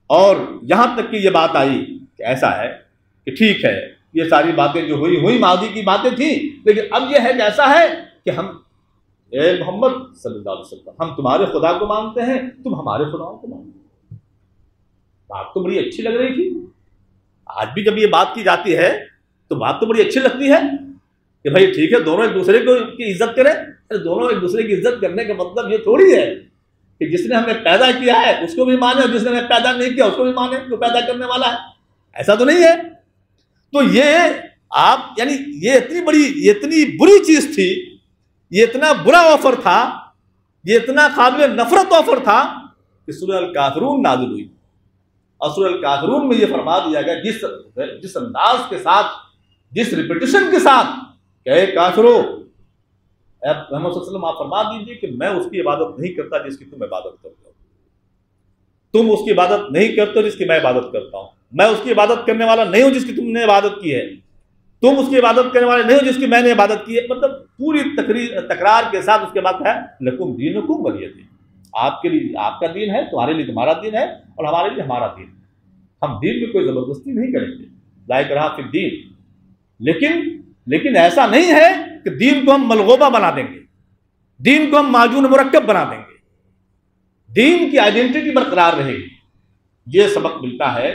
اور یہاں تک کہ یہ بات آئی کہ ایسا ہے کہ ٹھیک ہے یہ ساری باتیں جو ہوئی ماضی کی باتیں تھیں، لیکن اب یہ ہے کہ ایسا ہے کہ ہم اے محمد صلی اللہ علیہ وسلم، ہم تمہارے خدا کو مانتے ہیں، تم ہمارے خداؤں کو مانتے ہیں۔ بات تو بڑی اچھی لگ رہی تھی، آج بھی جب یہ بات کی جاتی ہے تو بات تو بڑی اچھی لگتی ہے کہ بھائی ٹھیک ہے دونوں ایک دوسرے کو کی عزت کریں۔ دونوں ایک دوسرے کی عزت کرنے کا مطلب یہ تھوڑی ہے کہ جس نے ہمیں پیدا کیا ہے اس کو بھی مانے اور جس نے ہمیں پیدا نہیں کیا اس کو بھی مانے، جو پیدا کرنے والا ہے، ایسا تو نہیں ہے۔ تو یہ آپ یعنی یہ اتنی بری چیز تھی، یہ اتنا برا آفر تھا، یہ اتنا قابل نفرت آفر تھا کہ سورہ الکافرون نازل ہوئی، اور سورہ الکافرون میں یہ فرما دیا گیا جس انداز کے ساتھ، جس ریپیٹیشن کے ساتھ کہ اے کافرو، اے محمد صلی اللہ علیہ وسلم آپ فرما دیجیے کہ میں اس کی عبادت نہیں کرتا جس کی تم عبادت کرتے ہو، تم اس کی عبادت نہیں کرتے ہو جس کی میں عبادت کرتا ہوں، میں اس کی عبادت کرنے والا نہیں ہوں جس کی تم نے عبادت کی ہے، تم اس کی عبادت کرنے والے نہیں ہو جس کی میں نے عبادت کی ہے۔ مطلب پوری تکرار کے ساتھ اس کے بعد ہے لکم دینکم ولی دین، آپ کے لیے آپ کا دین ہے، تمہارے لیے تمہارا دین ہے، اور ہمارے لیے ہمارا دین ہے۔ ہم دین میں کوئی زبردستی نہیں کریں گے، لا اکراہ فی الدین، لیکن ایسا نہیں ہے کہ دین کو ہم ملغوبہ بنا دیں گے، دین کو ہم معجون مرکب بنا دیں گے، دین کی آئیڈینٹی برقرار رہے گی۔ یہ سبق ملتا ہے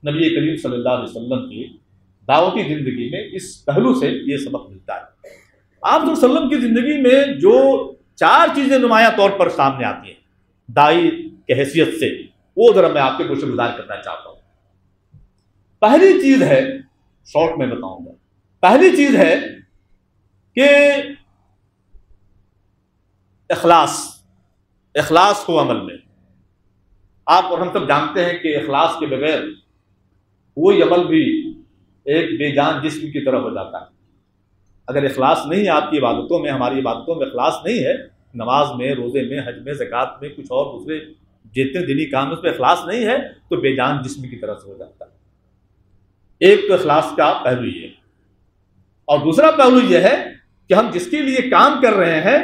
نبی کریم صلی اللہ علیہ وسلم کی دعوتی زندگی میں، اس پہلو سے یہ سبق ملتا ہے۔ آپ صلی اللہ علیہ وسلم کی زندگی میں جو 4 چیزیں نمایاں طور پر سامنے آتی ہیں داعی کی حیثیت سے، وہ ذرا میں آپ کے گوشے گزار کرنا چاہتا ہوں۔ پہلی چیز ہے، شارٹ میں بتاؤں گا، پہلی چیز ہے کہ اخلاص ہو عمل میں۔ آپ اور ہم سب جانتے ہیں کہ اخلاص کے بغیر کوئی عمل بھی ایک بے جان جسم کی طرح ہو جاتا ہے۔ اگر اخلاص نہیں ہے آپ کی عبادتوں میں، ہماری عبادتوں میں اخلاص نہیں ہے، نماز میں، روزے میں، حج میں، زکوٰۃ میں، کچھ اور دوسرے جتنے دینی کام اس پہ اخلاص نہیں ہے تو بے جان جسم کی طرح سے ہو جاتا ہے۔ ایک تو اخلاص کا پہلو یہ ہے، اور دوسرا پہلو یہ ہے کہ ہم جس کے لیے کام کر رہے ہیں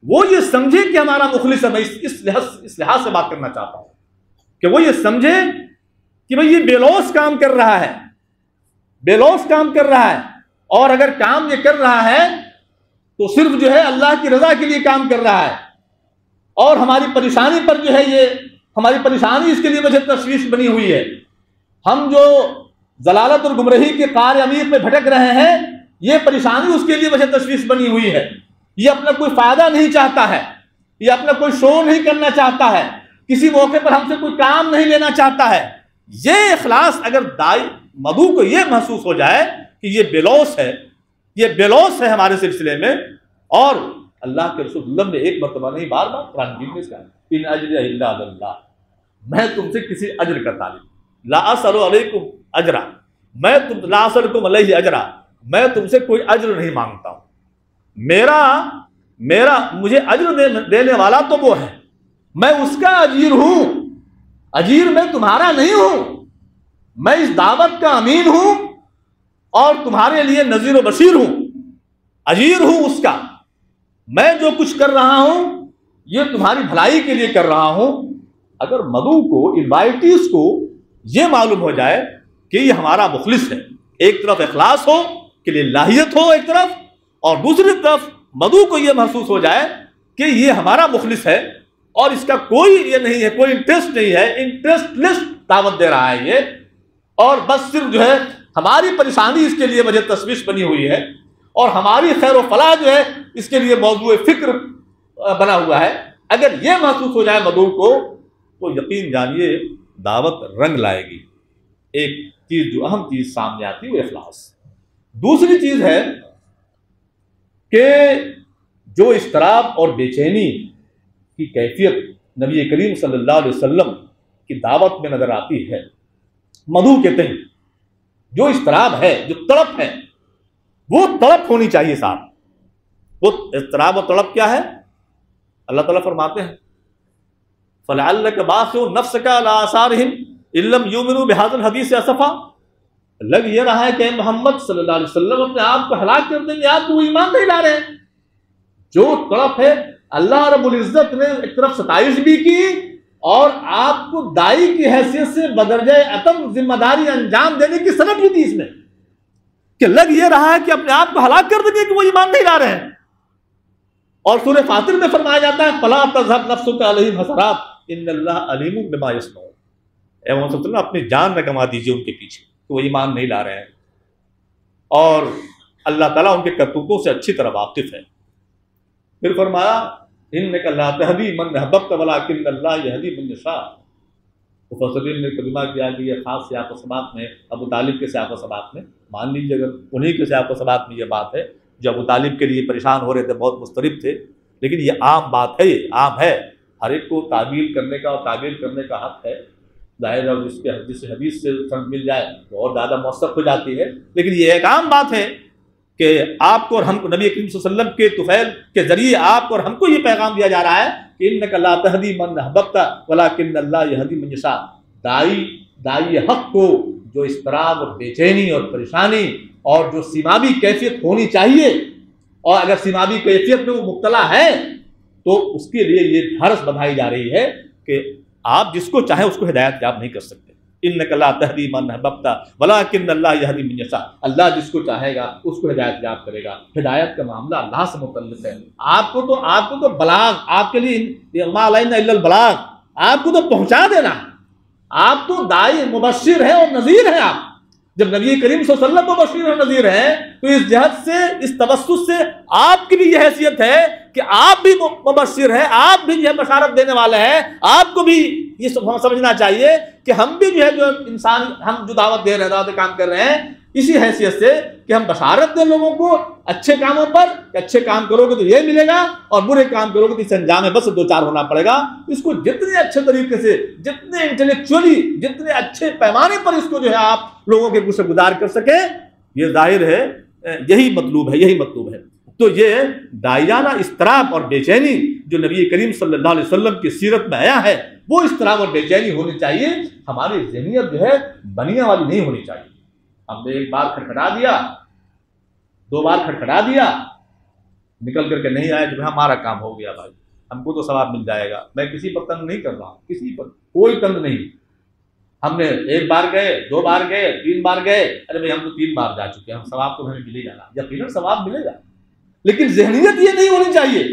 وہ یہ سمجھے کہ ہمارا مخلص ہے۔ میں اس لحاظ سے بات کرنا چاہتا ہوں کہ وہ یہ سمجھے کہ بھئی یہ بے لوث کام کر رہا ہے، بے لوث کام کر رہا ہے، اور اگر کام یہ کر رہا ہے تو صرف جو ہے اللہ کی رضا کے لیے کام کر رہا ہے، اور ہماری پریشانی پر جو ہے یہ ہماری پریشانی اس کے لیے وجہ تشویش بنی ہوئی ہے۔ ہم جو ضلالت اور گمراہی کے قعر عمیق میں بھٹک رہے ہیں، یہ پریشانی اس کے لیے وجہ تشویش بنی ہوئی ہے۔ یہ اپنا کوئی فائدہ نہیں چاہتا ہے، یہ اپنا کوئی شو نہیں کرنا چاہتا ہے، کسی موقع پر ہم سے کوئی کام نہیں لینا چاہتا ہے۔ یہ اخلاص اگر دائی مدعو کو یہ محسوس ہو جائے کہ یہ بے لوث ہے، یہ بے لوث ہے ہمارے سلسلے میں. اور اللہ کے رسول اللہ نے ایک مرتبہ نہیں بار بار قرآن مجید میں اس کا ان اجر الا اللہ، میں تم سے کسی اجر کا طالب، لا اسأل علیکم اجرا، میں تم لا اسألکم علیہ اجرا، میں تم سے کوئی اجر نہیں مانگتا ہوں. میرا مجھے اجر دینے والا تو وہ ہے، میں اس کا اجیر ہوں، اجیر میں تمہارا نہیں ہوں. میں اس دعوت کا امین ہوں اور تمہارے لیے نذیر و بشیر ہوں، اجیر ہوں اس کا. میں جو کچھ کر رہا ہوں یہ تمہاری بھلائی کے لیے کر رہا ہوں. اگر مدعو کو، انوائٹیز کو یہ معلوم ہو جائے کہ یہ ہمارا مخلص ہے، ایک طرف اخلاص ہو کہ للہیت ہو ایک طرف، اور دوسری طرف مدعو کو یہ محسوس ہو جائے کہ یہ ہمارا مخلص ہے اور اس کا کوئی یہ نہیں ہے، کوئی انٹرسٹ نہیں ہے، انٹرسٹ لیس دعوت دے رہا ہے یہ، اور بس صرف جو ہے ہماری پریشانی اس کے لیے وجہ تشویش بنی ہوئی ہے اور ہماری خیر و فلاح جو ہے اس کے لیے موضوع فکر بنا ہوا ہے. اگر یہ محسوس ہو جائے مدعو کو تو یقین جانیے دعوت رنگ لائے گی. ایک چیز جو اہم چیز سامنے آتی ہے وہ اخلاص. دوسری چیز ہے کہ جو اضطراب اور بے چینی کی کیفیت نبی کریم صلی اللہ علیہ وسلم کی دعوت میں نظر آتی ہے، مدعو کہتے ہیں جو اضطراب ہے، جو تڑپ ہے، وہ تڑپ ہونی چاہیے صاحب. وہ اضطراب اور تڑپ کیا ہے؟ اللہ تعالیٰ فرماتے ہیں فَلَعَلَّكَ بَاخِعٌ نَفْسَكَ عَلَىٰ آثَارِهِمْ إِن لَّمْ يُؤْمِنُوا بِهَٰذَا الْحَدِيثِ أَسَفًا. لگ یہ رہا ہے کہ محمد صلی اللہ علیہ وسلم اپنے آپ کو ہلاک کر دیں گے، آپ کو ایمان نہیں لا رہے ہیں. جو تڑپ ہے اللہ رب العزت نے ایک طرف ستائش بھی کی اور آپ کو دائی کی حیثیت سے بدرجہ عتم ذمہ داری انجام دینے کی سند بھی دی اس میں، کہ لگ یہ رہا ہے کہ اپنے آپ کو ہلاک کر دیں گے کہ وہ ایمان نہیں لا رہے ہیں. اور سورہ فاطر میں فرمایا جاتا ہے فَلَا تَذْهَبْ نَفْسُكَ عَلَيْهِمْ حَسَرَاتٍ إِنَّ اللَّهَ عَلِيمٌ بِمَا يَصْنَعُونَ. اے محمد صلی اللہ علیہ وسلم اپنی جان نہ گنوا دیجیے ان کے پیچھے کہ وہ ایمان نہیں لا رہے ہیں، اور اللہ تعالیٰ ان کے کرتوتوں سے اچھی طرح واقف ہے. پھر فرمایا إِنَّكَ لَا تَهْدِي مَنْ أَحْبَبْتَ وَلَٰكِنَّ اللَّهَ يَهْدِي مَن يَشَاءُ. مفسرین نے ترجمہ کیا کہ یہ خاص سیاق و سباق میں ابو طالب کے سیاق و سباق میں، مان لیجیے اگر انہی کے سیاق و سباق میں یہ بات ہے جو ابو طالب کے لیے پریشان ہو رہے تھے، بہت مضطرب تھے، لیکن یہ عام بات ہے، یہ عام ہے، ہر ایک کو تعبیر کرنے کا اور تعبیر کرنے کا حق ہے. ظاہر ہے جس حدیث سے سند مل جائے تو اور زیادہ مؤثر ہو جاتی ہے، لیکن یہ ایک عام بات ہے کہ آپ کو اور ہم کو نبی کریم صلی اللہ علیہ وسلم کے طفیل کے ذریعے آپ کو اور ہم کو یہ پیغام دیا جا رہا ہے کہ إِنَّكَ لَا تَهْدِي مَنْ أَحْبَبْتَ وَلَٰكِنَّ اللَّهَ يَهْدِي مَن يَشَاءُ. دائی حق کو جو اضطراب اور بے چینی اور پریشانی اور جو سیمابی کیفیت ہونی چاہیے، اور اگر سیمابی کیفیت میں وہ مبتلا ہے تو اس کے لیے یہ حرص بندھائی جا رہی ہے کہ آپ جس کو چاہیں اس کو ہدایت یاب نہیں کر سکتے. إِنَّكَ لَا تَهْدِي مَنْ أَحْبَبْتَ وَلَٰكِنَّ اللَّهَ يَهْدِي مَن يَشَاءُ. اللہ جس کو چاہے گا اس کو ہدایت یاب کرے گا. ہدایت کا معاملہ اللہ سے متعلق ہے. آپ کو تو بلاغ، آپ کے لیے مَا عَلَيْنَا إِلَّا الْبَلَاغُ، آپ کو تو پہنچا دینا. آپ تو دائی مبشر ہیں اور نذیر ہیں. آپ جب نبی کریم صلی اللہ علیہ وسلم مبشر اور نذیر ہیں تو اس جہت سے، اس توسط سے آپ کی بھی یہ حیثیت ہے کہ آپ بھی مبشر ہیں، آپ بھی یہ بشارت دینے والے ہیں. آپ کو بھی یہ سمجھنا چاہیے کہ ہم بھی جو ہے جو انسان، ہم جو دعوت دے رہے ہیں، دعوت کام کر رہے ہیں اسی حیثیت سے کہ ہم بشارت دیں لوگوں کو اچھے کاموں پر کہ اچھے کام کرو گے تو یہ ملے گا اور برے کام کرو گے تو اس انجام میں بس دو چار ہونا پڑے گا. اس کو جتنے اچھے طریقے سے، جتنے انٹلیکچولی، جتنے اچھے پیمانے پر اس کو جو ہے آپ لوگوں کے گوشے گزار کر سکیں، یہ ظاہر ہے یہی مطلوب ہے، یہی مطلوب ہے. تو یہ داعیانہ اضطراب اور بے چینی جو نبی کریم صلی اللہ علیہ وسلم کی سیرت میں آیا ہے، وہ اضطراب اور بے چینی ہونی چاہیے. ہماری ذہنیت جو ہے بنیاں والی نہیں ہونی چاہیے. ہم نے ایک بار کھٹکھٹا دیا، دو بار کھٹکھٹا دیا، نکل کر کے نہیں آیا جو ہمارا کام ہو گیا بھائی، ہم کو تو ثواب مل جائے گا. میں کسی پر تنگ نہیں کر رہا ہوں، کسی پر کوئی تنگ نہیں. ہم نے ایک بار گئے، دو بار گئے، تین بار گئے، ارے بھائی ہم تو 3 بار جا چکے ہیں، ہم ثواب تو ہمیں مل ہی جانا. یقیناً ثواب ملے گا، لیکن ذہنیت یہ نہیں ہونی چاہیے.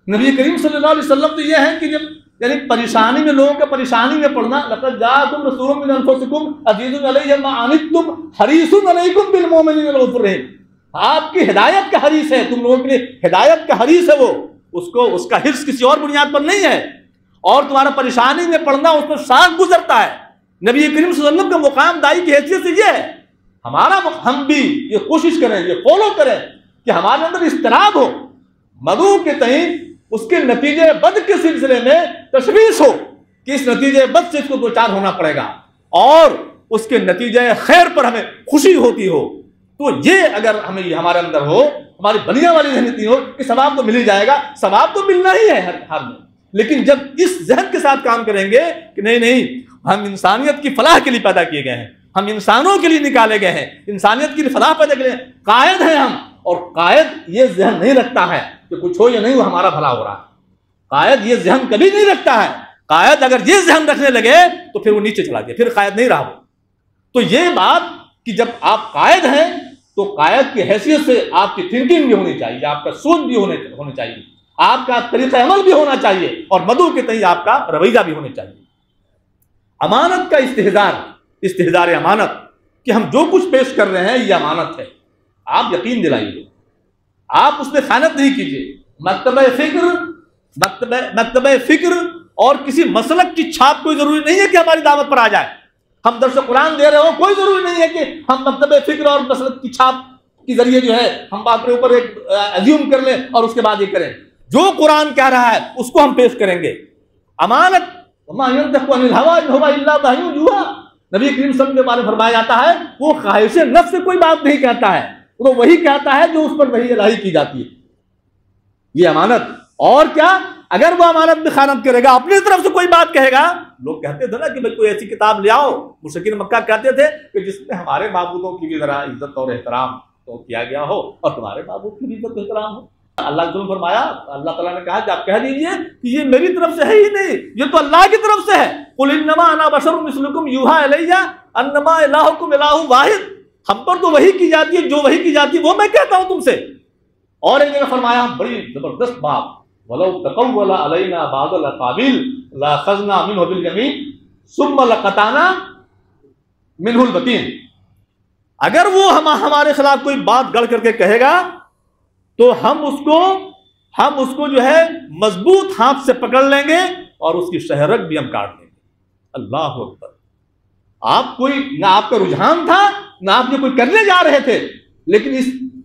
نبی کریم صلی اللہ علیہ وسلم تو یہ ہے کہ جب یعنی پریشانی میں، لوگوں کا پریشانی میں پڑنا، لقد جاءکم رسول من انفسکم عزیز علیہ ما عنتم حریص علیکم بالمؤمنین رؤوف رحیم. آپ کی ہدایت کا حریص ہے، تم لوگوں کے لیے ہدایت کا حریص ہے. وہ اس کا حرص کسی اور بنیاد پر نہیں ہے، اور تمہارا پریشانی میں پڑنا اس پر شان گزرتا ہے. نبی کریم صلی اللہ علیہ وسلم کا مقام دائی کی حیثیت سے یہ ہے. ہم بھی یہ کوشش کریں، یہ فالو کریں کہ کہ ہمارے اندر اضطراب ہو، مدعو کے تئیں اس کے نتیجے بد کے سلسلے میں تشویش ہو کہ اس نتیجے بد سے اس کو دوچار ہونا پڑے گا، اور اس کے نتیجے خیر پر ہمیں خوشی ہوتی ہو، تو یہ اگر ہمیں یہ ہمارے اندر ہو، ہماری بنیا والی ذہنیت ہو کہ ثواب تو مل ہی جائے گا، ثواب تو ملنا ہی ہے ہر میں، لیکن جب اس ذہن کے ساتھ کام کریں گے کہ نہیں ہم انسانیت کی فلاح کے لیے پیدا کیے گئے ہیں، ہم انسانوں کے لیے نکالے گئے ہیں، انسانیت کی فلاح پیدا کیے، قائد ہیں ہم، اور قائد یہ ذہن نہیں رکھتا ہے کہ کچھ ہو یا نہیں ہو ہمارا بھلا ہو رہا ہے، قائد یہ ذہن کبھی نہیں رکھتا ہے، قائد اگر یہ ذہن رکھنے لگے تو پھر وہ نیچے چلا گیا، پھر قائد نہیں رہا وہ۔ تو یہ بات کہ جب آپ قائد ہیں تو قائد کی حیثیت سے آپ کی تھنکنگ بھی ہونی چاہیے، آپ کا سوچ بھی ہونا چاہیے، آپ کا طریقہ عمل بھی ہونا چاہیے، اور مدعو کے تئیں آپ کا رویہ بھی ہونا چاہیے۔ امانت کا استحضار امانت کہ ہم جو کچھ پیش کر رہے ہیں یہ امانت ہے، آپ یقین دلائیے، آپ اس میں خیانت نہیں کیجیے۔ مکتبہ فکر اور کسی مسلک کی چھاپ کوئی ضروری نہیں ہے کہ ہماری دعوت پر آ جائے، ہم درس قرآن دے رہے ہو کوئی ضروری نہیں ہے کہ ہم مکتبہ فکر اور مسلک کی چھاپ کے ذریعے جو ہے ہم بات کے اوپر ایک ایزیوم کر لیں اور اس کے بعد یہ کریں، جو قرآن کہہ رہا ہے اس کو ہم پیش کریں گے۔ امانت نبی کریم صلی اللہ علیہ وسلم کے بارے میں فرمایا جاتا ہے وہ خواہش نفس سے کوئی بات نہیں کہتا ہے، وہ وہی کہتا ہے جو اس پر وحی الہی کی جاتی ہے، یہ امانت۔ اور کیا اگر وہ امانت میں خیانت کرے گا، اپنی طرف سے کوئی بات کہے گا، لوگ کہتے تھے نا کہ بھائی کوئی ایسی کتاب لے آؤ، مشرکین مکہ کہتے تھے کہ جس میں ہمارے معبودوں کی بھی ذرا عزت اور احترام تو کیا گیا ہو اور تمہارے معبود کی بھی عزت و احترام ہو۔ اللہ نے فرمایا، اللہ تعالیٰ نے کہا کہ آپ کہہ دیجئے کہ یہ میری طرف سے ہے ہی نہیں، یہ تو اللہ کی طرف سے ہے۔ قل انما انا بشر مثلکم یوحی الی انما الہکم الہ واحد، ہم پر تو وحی کی جاتی ہے، جو وحی کی جاتی ہے وہ میں کہتا ہوں تم سے۔ اور ایک جگہ فرمایا بڑی زبردست بات، وَلَوْ تَقَوَّلَ عَلَيْنَا بَعْضَ الْأَقَاوِيلِ لَأَخَذْنَا مِنْهُ بِالْيَمِينِ ثُمَّ لَقَطَعْنَا مِنْهُ الْوَتِينَ، اگر وہ ہمارے خلاف کوئی بات گڑھ کر کے کہے گا تو ہم اس کو جو ہے مضبوط ہاتھ سے پکڑ لیں گے اور اس کی شہرک بھی ہم کاٹ لیں گے۔ اللہ اکبر! آپ کوئی نہ آپ کا رجحان تھا نہ آپ یہ کوئی کرنے جا رہے تھے، لیکن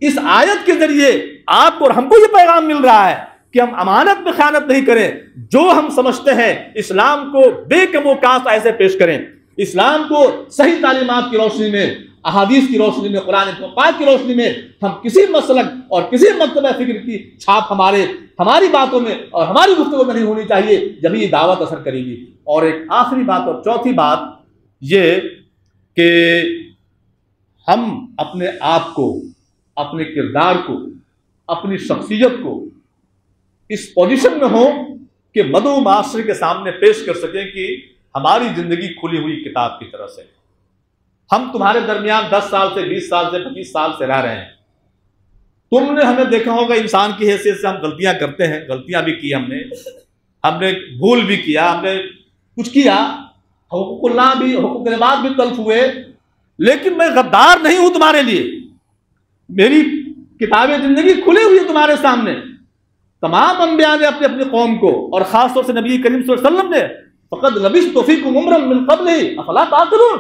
اس آیت کے ذریعے آپ کو اور ہم کو یہ پیغام مل رہا ہے کہ ہم امانت میں خیانت نہیں کریں، جو ہم سمجھتے ہیں اسلام کو بے کم و کاست ایسے پیش کریں، اسلام کو صحیح تعلیمات کی روشنی میں، احادیث کی روشنی میں، قرآن پاک کی روشنی میں، ہم کسی مسلک اور کسی مکتبہ فکر کی چھاپ ہماری باتوں میں اور ہماری گفتگو میں نہیں ہونی چاہیے، جب یہ دعوت اثر کرے گی۔ اور ایک آخری بات اور چوتھی بات یہ کہ ہم اپنے آپ کو، اپنے کردار کو، اپنی شخصیت کو اس پوزیشن میں ہوں کہ مدعو معاشرے کے سامنے پیش کر سکیں کہ ہماری زندگی کھلی ہوئی کتاب کی طرح سے، ہم تمہارے درمیان 10 سال سے 20 سال سے 25 سال سے رہ رہے ہیں، تم نے ہمیں دیکھا ہوگا انسان کی حیثیت سے ہم غلطیاں کرتے ہیں، غلطیاں بھی کی ہم نے بھول بھی کیا، ہم نے کچھ کیا، حقوق اللہ بھی، حقوق العباد بھی تلف ہوئے، لیکن میں غدار نہیں ہوں تمہارے لیے، میری کتاب زندگی کھلی ہوئی ہے تمہارے سامنے۔ تمام انبیاء نے اپنی اپنی قوم کو اور خاص طور سے نبی کریم صلی اللہ علیہ وسلم نے فقد لبثت فیکم عمرا من قبلہ افلا تعقلون،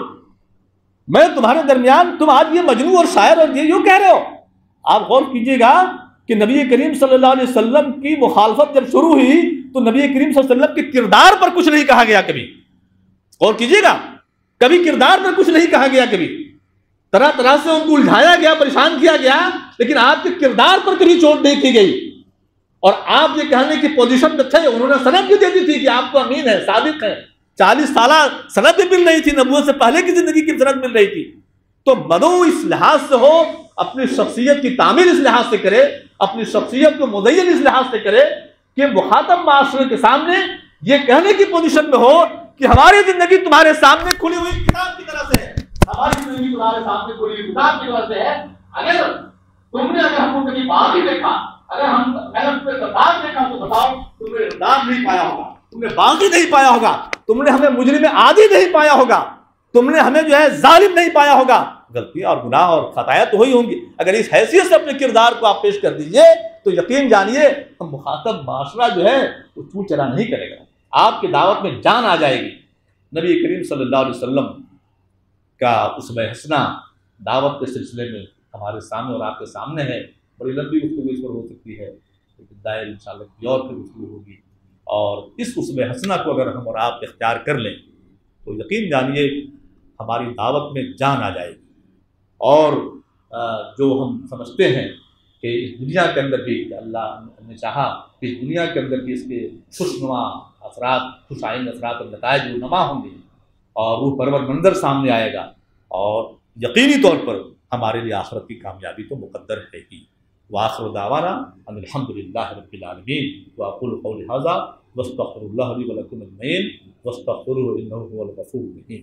میں تمہارے درمیان، تم آج یہ مجنون اور شاعر اور یہ یوں کہہ رہے ہو۔ آپ غور کیجئے گا کہ نبی کریم صلی اللہ علیہ وسلم کی مخالفت جب شروع ہوئی تو نبی کریم صلی اللہ علیہ وسلم کے کردار پر کچھ نہیں کہا گیا، کبھی غور کیجئے گا، کبھی کردار پر کچھ نہیں کہا گیا، کبھی طرح طرح سے ان کو الجھایا گیا، پریشان کیا گیا، لیکن آپ کے کردار پر کبھی چوٹ نہیں کی گئی۔ اور آپ یہ کہنے کی پوزیشن میں تھے، انہوں نے سند بھی دے دی تھی کہ آپ کو امین ہے، صادق ہے، 40 سالہ سند بھی مل رہی تھی، نبوت سے پہلے کی زندگی کی سند مل رہی تھی۔ تو مدعو اس لحاظ سے ہو، اپنی شخصیت کی تعمیر اس لحاظ سے کرے، اپنی شخصیت کو مزین اس لحاظ سے کرے کہ مخاطب معاشرے کے سامنے یہ کہنے کی پوزیشن میں ہو کہ ہماری زندگی تمہارے سامنے کھلی ہوئی کتاب کی طرح سے ہے، ہماری زندگی تمہارے سامنے کھلی ہوئی کتاب کی طرح سے ہے۔ اگر تم نے ہم کو کبھی بات ہی دیکھا، اگر ہم محنت پہ کتاب دیکھا تو بتاؤ تم نے اقدام نہیں پایا ہوگا، تم نے باغی نہیں پایا ہوگا، تم نے ہمیں مجرم عادی نہیں پایا ہوگا، تم نے ہمیں جو ہے ظالم نہیں پایا ہوگا۔ غلطیاں اور گناہ اور خطائیں تو ہوئی ہوں گی، اگر اس حیثیت سے اپنے کردار کو آپ پیش کر دیجئے تو یقین جانیے ہم مخاطب معاشرہ جو ہے وہ چو چرا نہیں کرے گا، آپ کی دعوت میں جان آ جائے گی۔ نبی کریم صلی اللہ علیہ وسلم کا اسوہ حسنہ دعوت کے سلسلے میں ہمارے سامنے اور آپ کے سامنے ہے بڑی لمبی گفتگو اس پر ہو سکتی ہے، لیکن دائر انشاءاللہ کی اور پھر گفتگو ہوگی۔ اور اس اسوہ حسنہ کو اگر ہم اور آپ اختیار کر لیں تو یقین جانیے ہماری دعوت میں جان آ جائے گی، اور جو ہم سمجھتے ہیں کہ اس دنیا کے اندر بھی اللہ نے چاہا کہ اس دنیا کے اندر بھی اس کے خوشنما اثرات، خوش آئند اثرات اور نتائج نما ہوں گے اور روح پرور منظر سامنے آئے گا، اور یقینی طور پر ہمارے لیے آخرت کی کامیابی تو مقدر ہے ہی۔ وآخر دعوانا ان الحمد للہ رب العالمین، واقول قولی ھذا واستغفر اللہ لی ولکم اجمعین واستغفروہ انہ ھو الغفور الرحیم۔